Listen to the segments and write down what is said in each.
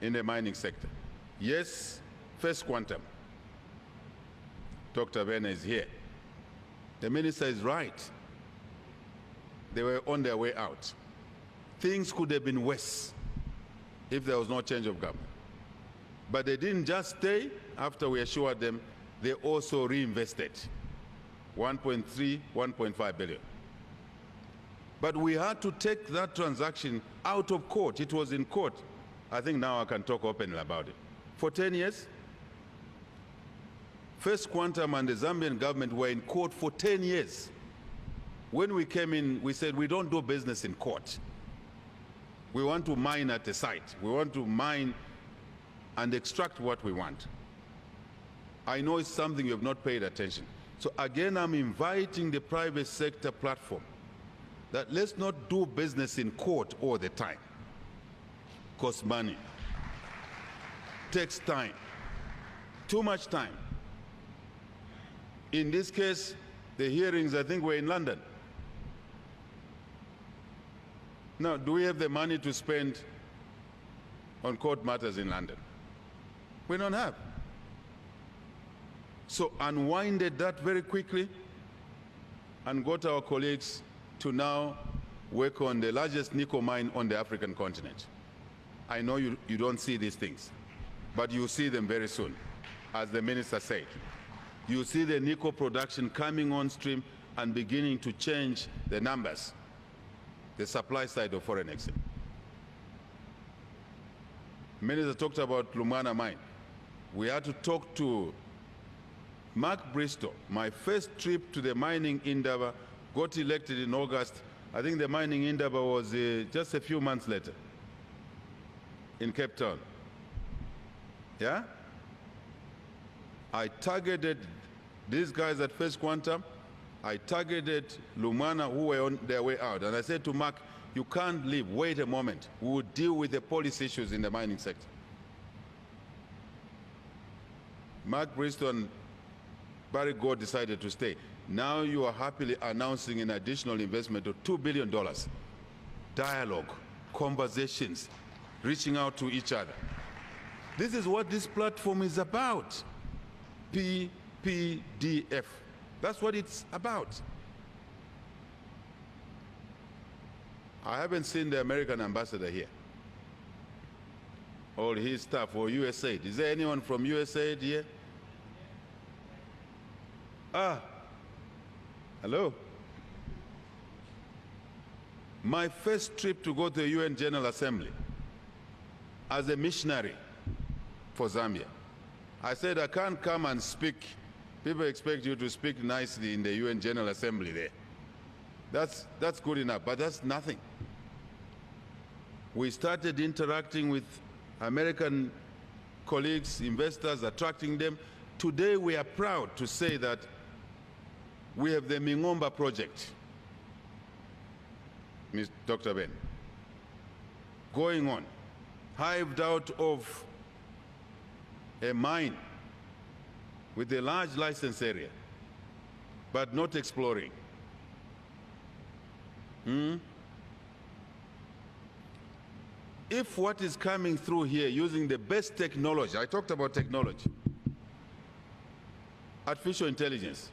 in the mining sector. Yes, First Quantum. Dr. Werner is here. The minister is right. They were on their way out. Things could have been worse if there was no change of government. But they didn't just stay after we assured them, they also reinvested 1.3, 1.5 billion. But we had to take that transaction out of court. It was in court. I think now I can talk openly about it. For 10 years, First Quantum and the Zambian government were in court for 10 years. When we came in, we said, we don't do business in court. We want to mine at the site. We want to mine and extract what we want. I know it's something you have not paid attention. So again, I'm inviting the private sector platform that let's not do business in court all the time. Costs money, takes time, too much time. In this case, the hearings, I think, were in London. Now, do we have the money to spend on court matters in London? We don't have. So unwinded that very quickly and got our colleagues to now work on the largest nickel mine on the African continent. I know you don't see these things, but you'll see them very soon, as the minister said. You see the nickel production coming on stream and beginning to change the numbers, the supply side of foreign exchange. Minister talked about Lumwana mine. We had to talk to Mark Bristow. My first trip to the mining Indaba, got elected in August. I think the mining Indaba was just a few months later in Cape Town. Yeah? I targeted these guys at First Quantum. I targeted Lumwana, who were on their way out. And I said to Mark, you can't leave, wait a moment. We will deal with the policy issues in the mining sector. Mark Bristow and Barry Gore decided to stay. Now you are happily announcing an additional investment of $2 billion. Dialogue, conversations, reaching out to each other. This is what this platform is about. PPDF. That's what it's about. I haven't seen the American ambassador here. All his staff or USAID. Is there anyone from USAID here? Ah, hello. My first trip to go to the UN General Assembly as a missionary for Zambia. I said, I can't come and speak. People expect you to speak nicely in the UN General Assembly there. That's good enough, but that's nothing. We started interacting with American colleagues, investors, attracting them. Today we are proud to say that we have the Mingomba project, Dr. Ben, going on, hived out of a mine with a large license area, but not exploring. If what is coming through here using the best technology, I talked about technology, artificial intelligence,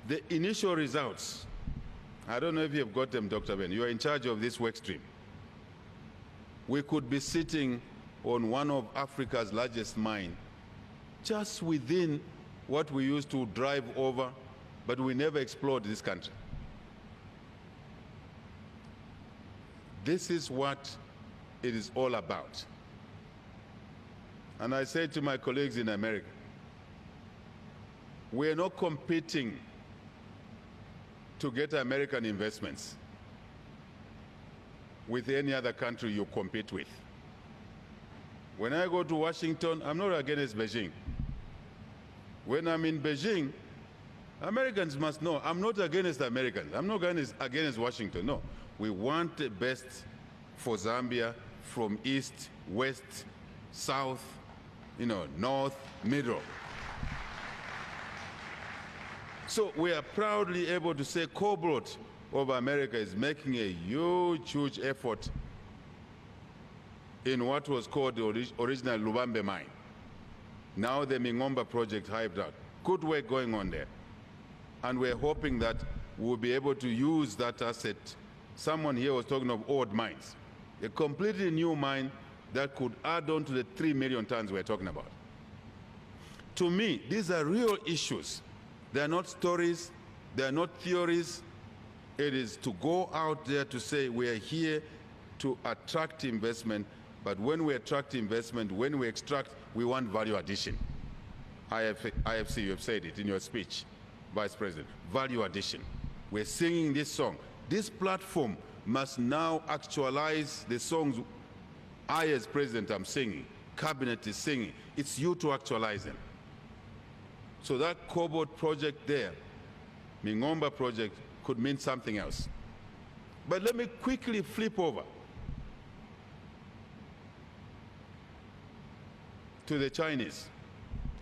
the initial results, I don't know if you have got them, Dr. Ben, you are in charge of this work stream. We could be sitting on one of Africa's largest mines, just within what we used to drive over, but we never explored this country. This is what it is all about. And I said to my colleagues in America, we're not competing to get American investments with any other country you compete with. When I go to Washington, I'm not against Beijing. When I'm in Beijing, Americans must know I'm not against Americans. I'm not against Washington, no. We want the best for Zambia from east, west, south, north, middle. So we are proudly able to say Cobalt of America is making a huge, huge effort in what was called the original Lubambe mine. Now the Mingomba project hyped out. Good work going on there. And we're hoping that we'll be able to use that asset. Someone here was talking of old mines. A completely new mine that could add on to the 3 million tons we're talking about. To me, these are real issues. They're not stories, they're not theories. It is to go out there to say we are here to attract investment, but when we attract investment, when we extract, we want value addition. IFC, you have said it in your speech, Vice President, value addition. We're singing this song. This platform must now actualize the songs I, as President, am singing, Cabinet is singing. It's you to actualize them. So that cobalt project there, Mingomba project, could mean something else. But let me quickly flip over to the Chinese.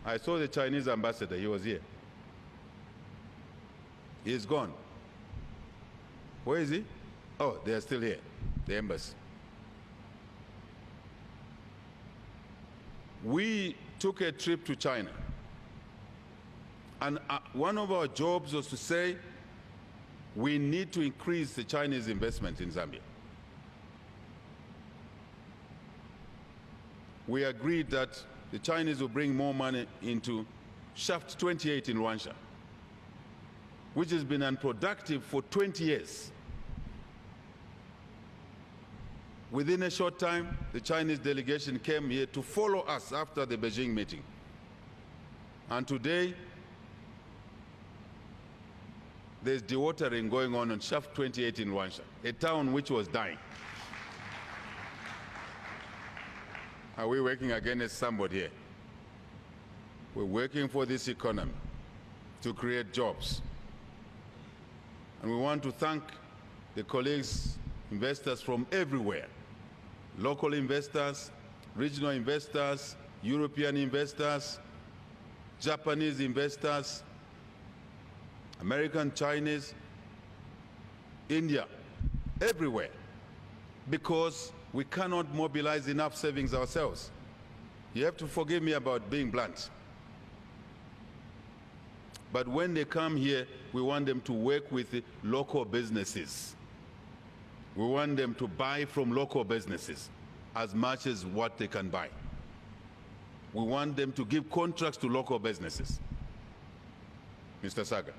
I saw the Chinese ambassador, he was here. He's gone. Where is he? Oh, they're still here, the embassy. We took a trip to China. And one of our jobs was to say, we need to increase the Chinese investment in Zambia. We agreed that the Chinese will bring more money into Shaft 28 in Luansha, which has been unproductive for 20 years. Within a short time, the Chinese delegation came here to follow us after the Beijing meeting. And today, there's dewatering going on Shaft 28 in Luansha, a town which was dying. Are we working against somebody here? We're working for this economy to create jobs. And we want to thank the colleagues, investors from everywhere, local investors, regional investors, European investors, Japanese investors, American, Chinese, India, everywhere, because we cannot mobilize enough savings ourselves. You have to forgive me about being blunt. But when they come here, we want them to work with the local businesses. We want them to buy from local businesses as much as what they can buy. We want them to give contracts to local businesses. Mr. Saga.